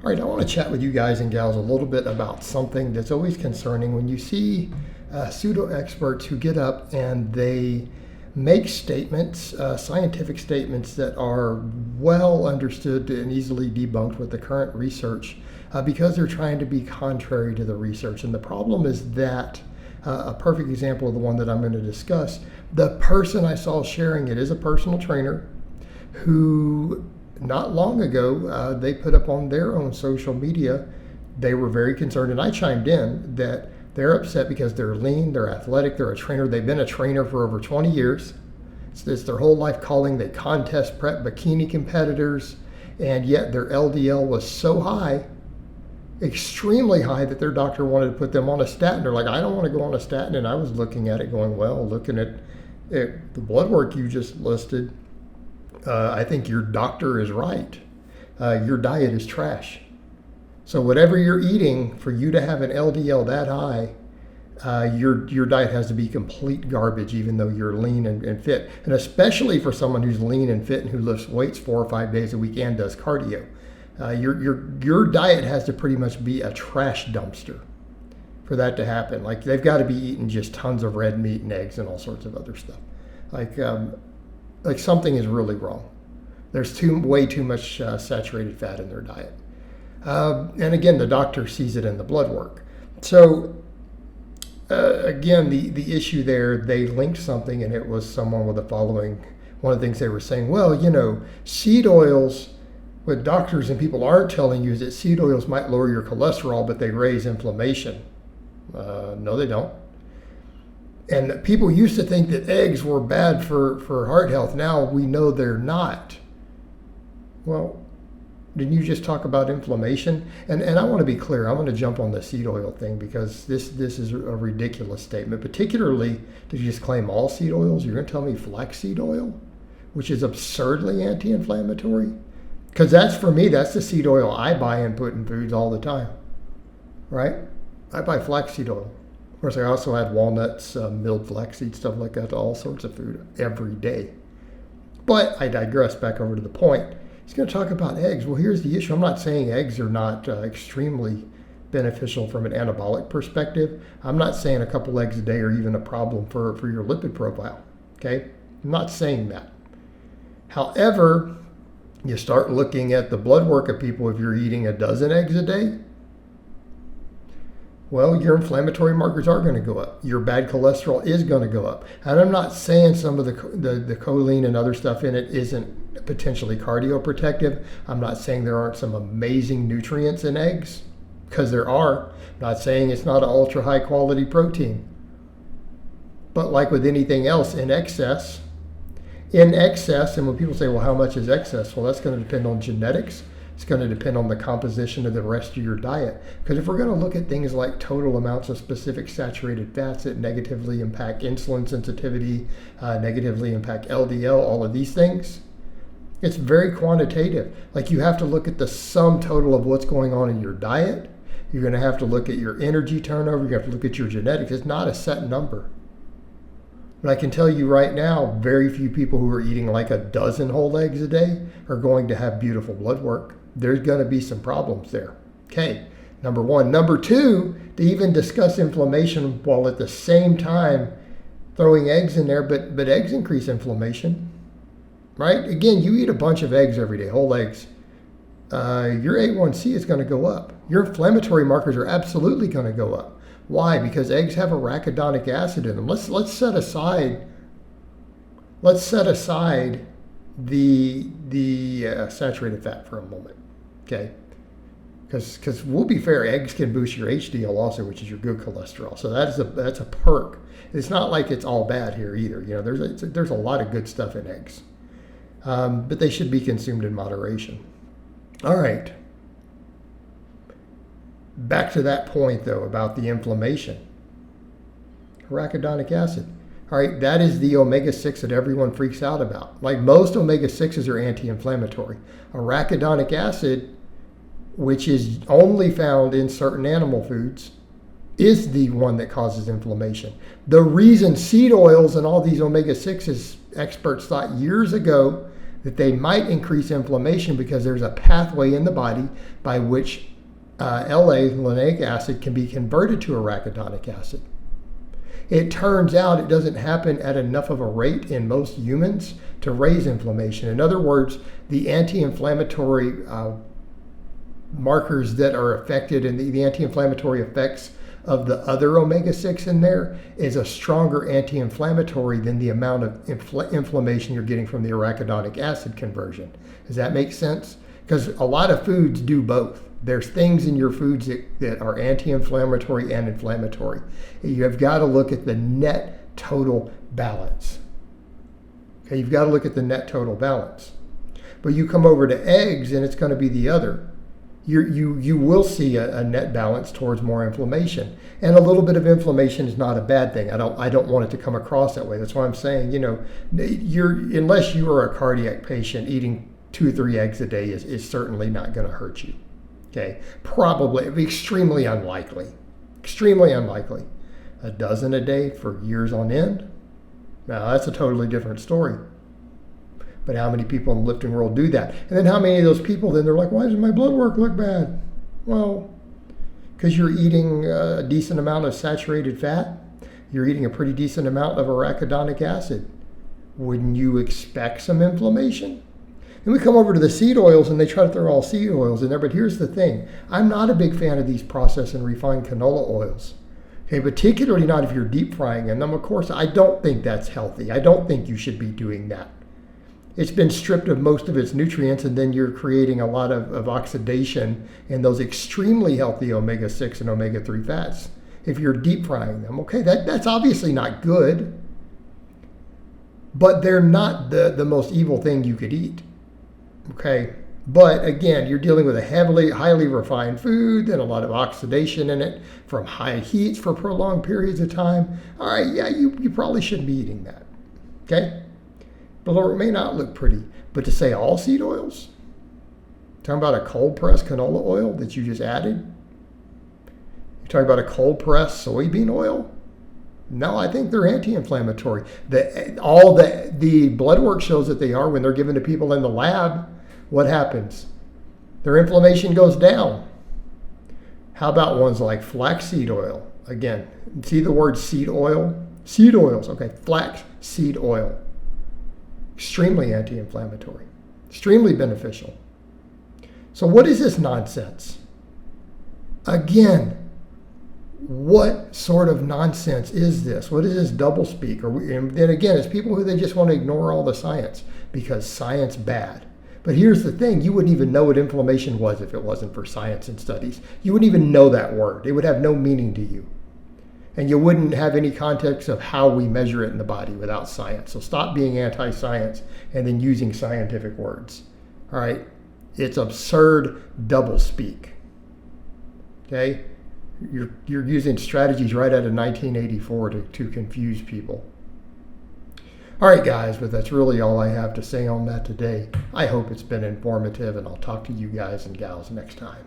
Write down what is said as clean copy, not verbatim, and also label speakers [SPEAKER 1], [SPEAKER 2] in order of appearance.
[SPEAKER 1] All right, I want to chat with you guys and gals a little bit about something that's always concerning when you see pseudo experts who get up and they make statements, scientific statements that are well understood and easily debunked with the current research because they're trying to be contrary to the research. And the problem is that a perfect example of the one that I'm going to discuss, the person I saw sharing it is a personal trainer who not long ago, they put up on their own social media, they were very concerned, and I chimed in that they're upset because they're lean, they're athletic, they're a trainer, they've been a trainer for over 20 years. It's their whole life calling, they contest prep bikini competitors, and yet their LDL was so high, extremely high, that their doctor wanted to put them on a statin. They're like, I don't want to go on a statin, and I was looking at it going, well, looking at the blood work you just listed, I think your doctor is right. Your diet is trash. So whatever you're eating, for you to have an LDL that high, your diet has to be complete garbage, even though you're lean and fit. And especially for someone who's lean and fit and who lifts weights 4 or 5 days a week and does cardio. Your diet has to pretty much be a trash dumpster for that to happen. Like, they've got to be eating just tons of red meat and eggs and all sorts of other stuff. Like something is really wrong. There's way too much saturated fat in their diet. And again, the doctor sees it in the blood work. So again, the issue there, they linked something, and it was someone with the following. One of the things they were saying, well, seed oils, what doctors and people aren't telling you is that seed oils might lower your cholesterol, but they raise inflammation. No, they don't. And people used to think that eggs were bad for heart health. Now we know they're not. Well, didn't you just talk about inflammation? And I want to be clear. I'm going to jump on the seed oil thing because this is a ridiculous statement, particularly to just claim all seed oils. You're going to tell me flaxseed oil, which is absurdly anti-inflammatory? Because for me, that's the seed oil I buy and put in foods all the time, right? I buy flaxseed oil. Of course, I also add walnuts, milled flaxseed, stuff like that to all sorts of food every day. But I digress. Back over to the point. He's going to talk about eggs. Well, here's the issue. I'm not saying eggs are not extremely beneficial from an anabolic perspective. I'm not saying a couple eggs a day are even a problem for your lipid profile. Okay? I'm not saying that. However, you start looking at the blood work of people. If you're eating a dozen eggs a day, well, your inflammatory markers are going to go up. Your bad cholesterol is going to go up. And I'm not saying some of the choline and other stuff in it isn't potentially cardioprotective. I'm not saying there aren't some amazing nutrients in eggs, because there are. I'm not saying it's not an ultra high quality protein. But like with anything else, in excess, and when people say, well, how much is excess? Well, that's going to depend on genetics. It's going to depend on the composition of the rest of your diet. Because if we're going to look at things like total amounts of specific saturated fats that negatively impact insulin sensitivity, negatively impact LDL, all of these things, it's very quantitative. Like, you have to look at the sum total of what's going on in your diet. You're going to have to look at your energy turnover. You have to look at your genetics. It's not a set number. But I can tell you right now, very few people who are eating like a dozen whole eggs a day are going to have beautiful blood work. There's going to be some problems there. Okay, number one. Number two, to even discuss inflammation while at the same time throwing eggs in there, but eggs increase inflammation, right? Again, you eat a bunch of eggs every day, whole eggs. Your A1C is going to go up. Your inflammatory markers are absolutely going to go up. Why? Because eggs have arachidonic acid in them. Let's set aside the saturated fat for a moment, okay? Because we'll be fair, eggs can boost your HDL also, which is your good cholesterol. So that's a perk. It's not like it's all bad here either. There's a lot of good stuff in eggs, but they should be consumed in moderation. All right. Back to that point, though, about the inflammation. Arachidonic acid. All right, that is the omega-6 that everyone freaks out about. Like, most omega-6s are anti-inflammatory. Arachidonic acid, which is only found in certain animal foods, is the one that causes inflammation. The reason seed oils and all these omega-6s, experts thought years ago that they might increase inflammation because there's a pathway in the body by which linoleic acid, can be converted to arachidonic acid. It turns out it doesn't happen at enough of a rate in most humans to raise inflammation. In other words, the anti-inflammatory markers that are affected and the anti-inflammatory effects of the other omega-6 in there is a stronger anti-inflammatory than the amount of inflammation you're getting from the arachidonic acid conversion. Does that make sense? Because a lot of foods do both. There's things in your foods that are anti-inflammatory and inflammatory. You have got to look at the net total balance. Okay, you've got to look at the net total balance. But you come over to eggs and it's going to be the other. You will see a net balance towards more inflammation. And a little bit of inflammation is not a bad thing. I don't want it to come across that way. That's why I'm saying, unless you are a cardiac patient, eating 2 or 3 eggs a day is certainly not going to hurt you. Okay, probably, extremely unlikely. Extremely unlikely. A dozen a day for years on end? Now, that's a totally different story. But how many people in the lifting world do that? And then how many of those people, then they're like, why does my blood work look bad? Well, because you're eating a decent amount of saturated fat. You're eating a pretty decent amount of arachidonic acid. Wouldn't you expect some inflammation? And we come over to the seed oils and they try to throw all seed oils in there. But here's the thing. I'm not a big fan of these processed and refined canola oils. Okay, particularly not if you're deep frying in them. Of course, I don't think that's healthy. I don't think you should be doing that. It's been stripped of most of its nutrients, and then you're creating a lot of oxidation in those extremely healthy omega-6 and omega-3 fats if you're deep frying them. Okay, that's obviously not good, but they're not the most evil thing you could eat. Okay, but again, you're dealing with a highly refined food and a lot of oxidation in it from high heats for prolonged periods of time. All right, yeah, you probably shouldn't be eating that. Okay? Below, it may not look pretty, but to say all seed oils, talking about a cold pressed canola oil that you just added, you're talking about a cold pressed soybean oil. No, I think they're anti-inflammatory. The blood work shows that they are when they're given to people in the lab. What happens? Their inflammation goes down. How about ones like flaxseed oil? Again, see the word seed oil? Seed oils, okay, flax seed oil. Extremely anti-inflammatory, extremely beneficial. So what is this nonsense? Again, what sort of nonsense is this? What is this doublespeak? And then again, it's people who they just want to ignore all the science because science bad. But here's the thing, you wouldn't even know what inflammation was if it wasn't for science and studies. You wouldn't even know that word. It would have no meaning to you. And you wouldn't have any context of how we measure it in the body without science. So stop being anti-science and then using scientific words. All right? It's absurd doublespeak. Okay? You're using strategies right out of 1984 to confuse people. All right, guys, but that's really all I have to say on that today. I hope it's been informative, and I'll talk to you guys and gals next time.